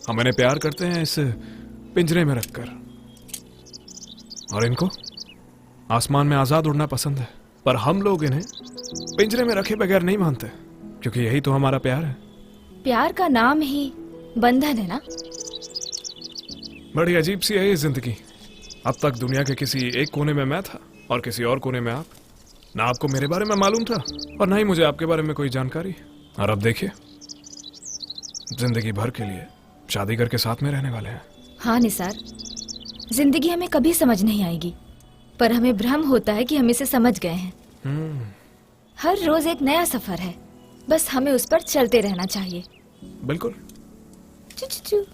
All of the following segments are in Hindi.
हम इन्हें प्यार करते हैं इस पिंजरे में रखकर, और इनको आसमान में आजाद उड़ना पसंद है। पर हम लोग इन्हें पिंजरे में रखे बगैर नहीं मानते, क्योंकि यही तो हमारा प्यार है। प्यार का नाम ही बंधन है ना। बड़ी अजीब सी है ये जिंदगी। अब तक दुनिया के किसी एक कोने में मैं था और किसी और कोने में आप। ना आपको मेरे बारे में मालूम था और ना ही मुझे आपके बारे में कोई जानकारी। और अब देखिए, जिंदगी भर के लिए शादी करके साथ में रहने वाले हैं। हाँ निसार, जिंदगी हमें कभी समझ नहीं आएगी, पर हमें भ्रम होता है कि हम इसे समझ गए हैं। हर रोज एक नया सफर है, बस हमें उस पर चलते रहना चाहिए। बिल्कुल। चू चू चू।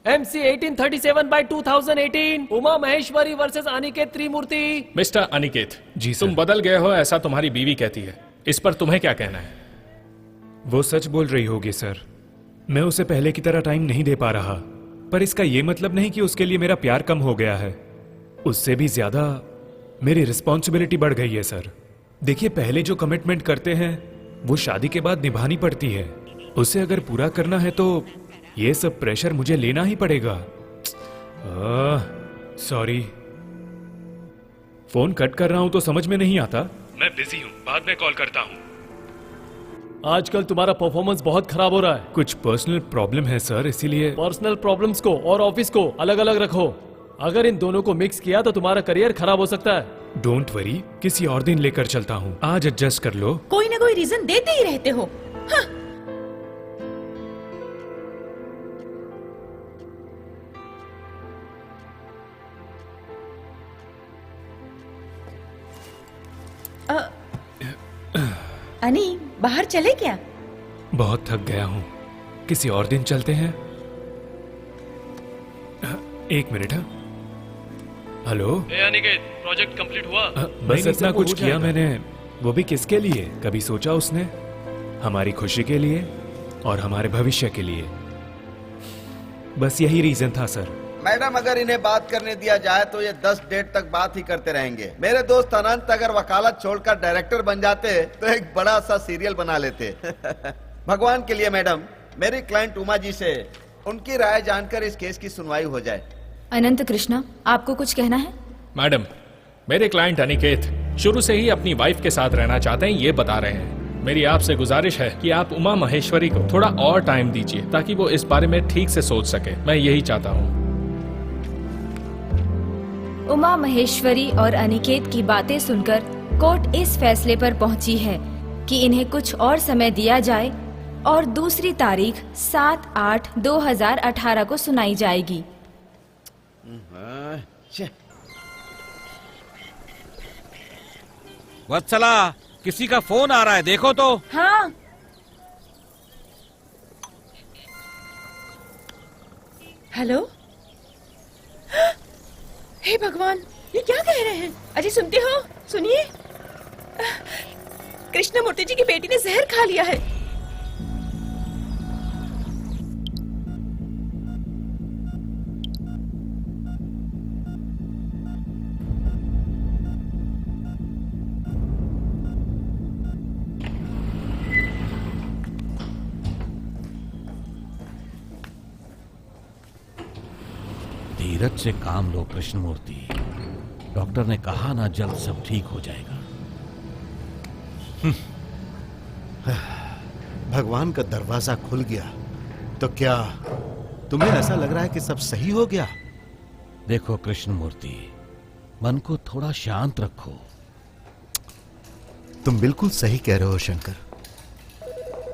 MC 1837/2018 उमा महेश्वरी वर्सेस अनिकेत त्रिमूर्ति। मिस्टर अनिकेत जी सर। तुम बदल गए हो, ऐसा तुम्हारी बीवी कहती है। इस पर तुम्हें क्या कहना है? वो सच बोल रही होगी सर। मैं उसे पहले की तरह टाइम नहीं दे पा रहा, पर इसका ये मतलब नहीं कि उसके लिए मेरा प्यार कम हो गया है। उससे भी ज्यादा मेरी रिस्पॉन्सिबिलिटी बढ़ गई है सर। देखिए, पहले जो कमिटमेंट करते हैं वो शादी के बाद निभानी पड़ती है। उसे अगर पूरा करना है तो ये सब प्रेशर मुझे लेना ही पड़ेगा। सॉरी, फोन कट कर रहा हूं तो समझ में नहीं आता। मैं बिजी हूं, बाद में कॉल करता हूं। आजकल तुम्हारा परफॉर्मेंस बहुत खराब हो रहा है। कुछ पर्सनल प्रॉब्लम है सर, इसीलिए। पर्सनल प्रॉब्लम्स को और ऑफिस को अलग अलग रखो। अगर इन दोनों को मिक्स किया तो तुम्हारा करियर खराब हो सकता है। डोंट वरी, किसी और दिन लेकर चलता हूँ। आज एडजस्ट कर लो। कोई ना कोई रीजन देते ही रहते हो। हाँ। अनी, बाहर चले क्या? बहुत थक गया हूँ, किसी और दिन चलते हैं। एक minute. Hello Aniket, project complete हुआ? बस इतना कुछ किया मैंने, वो भी किसके लिए? कभी सोचा उसने? हमारी खुशी के लिए और हमारे भविष्य के लिए। बस यही रीजन था सर। मैडम, अगर इन्हें बात करने दिया जाए तो ये 10 डेट तक बात ही करते रहेंगे। मेरे दोस्त अनंत अगर वकालत छोड़कर डायरेक्टर बन जाते तो एक बड़ा सा सीरियल बना लेते। भगवान के लिए मैडम, मेरी क्लाइंट उमा जी से उनकी राय जानकर इस केस की सुनवाई हो जाए। अनंत कृष्णा, आपको कुछ कहना है? मैडम, मेरे क्लाइंट अनिकेत शुरू से ही अपनी वाइफ के साथ रहना चाहते हैं, ये बता रहे हैं। मेरी आपसे गुजारिश है कि आप उमा महेश्वरी को थोड़ा और टाइम दीजिए ताकि वो इस बारे में ठीक से सोच सके। मैं यही चाहता हूँ। उमा महेश्वरी और अनिकेत की बातें सुनकर कोर्ट इस फैसले पर पहुंची है कि इन्हें कुछ और समय दिया जाए और दूसरी तारीख 7/8/2018 को सुनाई जाएगी। वत्सला, किसी का फोन आ रहा है, देखो तो। हाँ। हेलो। हे भगवान, ये क्या कह रहे हैं? अजय, सुनते हो? सुनिए, कृष्णमूर्ति जी की बेटी ने जहर खा लिया है। धीरज से काम लो कृष्णमूर्ति। डॉक्टर ने कहा ना, जल्द सब ठीक हो जाएगा। भगवान का दरवाजा खुल गया तो क्या तुम्हें ऐसा लग रहा है कि सब सही हो गया? देखो कृष्णमूर्ति, मन को थोड़ा शांत रखो। तुम बिल्कुल सही कह रहे हो शंकर,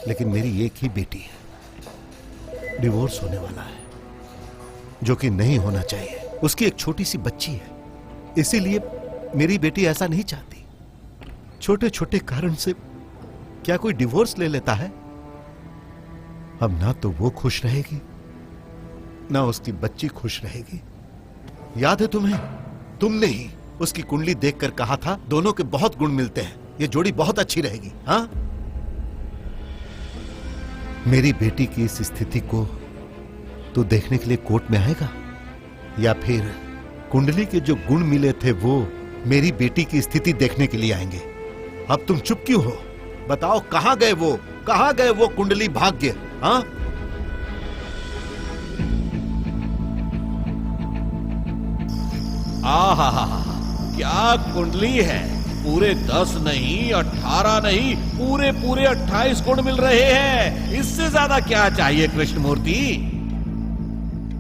लेकिन मेरी एक ही बेटी है। डिवोर्स होने वाला है, जो कि नहीं होना चाहिए। उसकी एक छोटी सी बच्ची है, इसीलिए मेरी बेटी ऐसा नहीं चाहती। छोटे छोटे कारण से क्या कोई डिवोर्स ले लेता है? अब ना तो वो खुश रहेगी, ना उसकी बच्ची खुश रहेगी। याद है तुम्हें, तुमने ही उसकी कुंडली देखकर कहा था दोनों के बहुत गुण मिलते हैं, ये जोड़ी बहुत अच्छी रहेगी। हाँ, मेरी बेटी की इस स्थिति को तू देखने के लिए कोर्ट में आएगा, या फिर कुंडली के जो गुण मिले थे वो मेरी बेटी की स्थिति देखने के लिए आएंगे? अब तुम चुप क्यों हो? बताओ, कहां गए वो कुंडली भाग्य? हाँ, आहा, क्या कुंडली है। पूरे 10 नहीं, 18 नहीं, पूरे 28 गुण मिल रहे हैं। इससे ज्यादा क्या चाहिए कृष्णमूर्ति।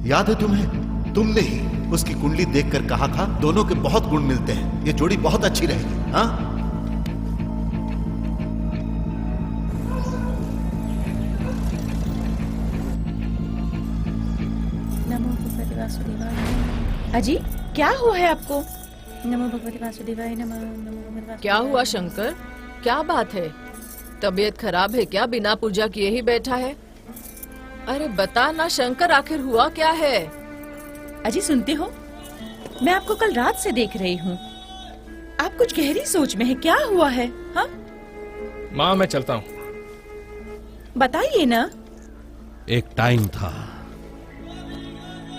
याद है तुम्हें, तुमने ही उसकी कुंडली देखकर कहा था दोनों के बहुत गुण मिलते हैं, ये जोड़ी बहुत अच्छी रहेगी। हाँ, नमो भगवते वासुदेवाय। अजी क्या हुआ है आपको? नमो भगवते वासुदेवाय नमः। नमो भगवते वासुदेवाय। क्या हुआ शंकर? क्या बात है? तबीयत खराब है क्या? बिना पूजा किए ही बैठा है? अरे बता ना शंकर, आखिर हुआ क्या है? अजी सुनते हो, मैं आपको कल रात से देख रही हूँ। आप कुछ गहरी सोच में है, क्या हुआ है? हाँ माँ मैं चलता हूँ। बताइए ना। एक टाइम था,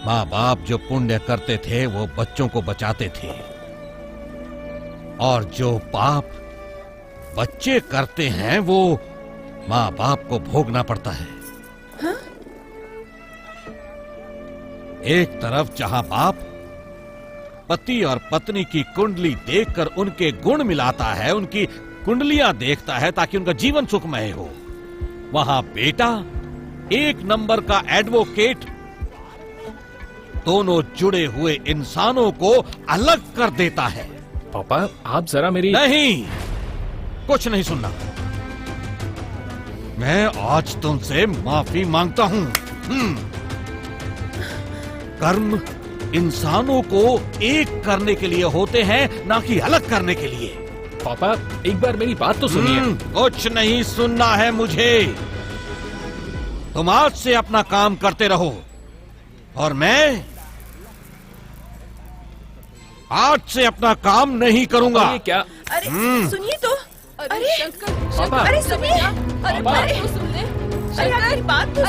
माँ बाप जो पुण्य करते थे वो बच्चों को बचाते थे, और जो पाप बच्चे करते हैं वो माँ बाप को भोगना पड़ता है। हाँ? एक तरफ जहां बाप पति और पत्नी की कुंडली देखकर उनके गुण मिलाता है, उनकी कुंडलियां देखता है ताकि उनका जीवन सुखमय हो, वहां बेटा एक नंबर का एडवोकेट दोनों जुड़े हुए इंसानों को अलग कर देता है। पापा आप जरा मेरी नहीं, कुछ नहीं सुनना। मैं आज तुमसे माफी मांगता हूं। कर्म इंसानों को एक करने के लिए होते हैं, ना कि अलग करने के लिए। पापा एक बार मेरी बात तो सुनिए। कुछ नहीं सुनना है मुझे। तुम आज से अपना काम करते रहो, और मैं आज से अपना काम नहीं करूंगा। ये क्या? अरे सुनिए तो। अरे शंकर, पापा। अरे सुनिए। अरे पापा। बात तो सुन ले। अरे शंकर, बात तो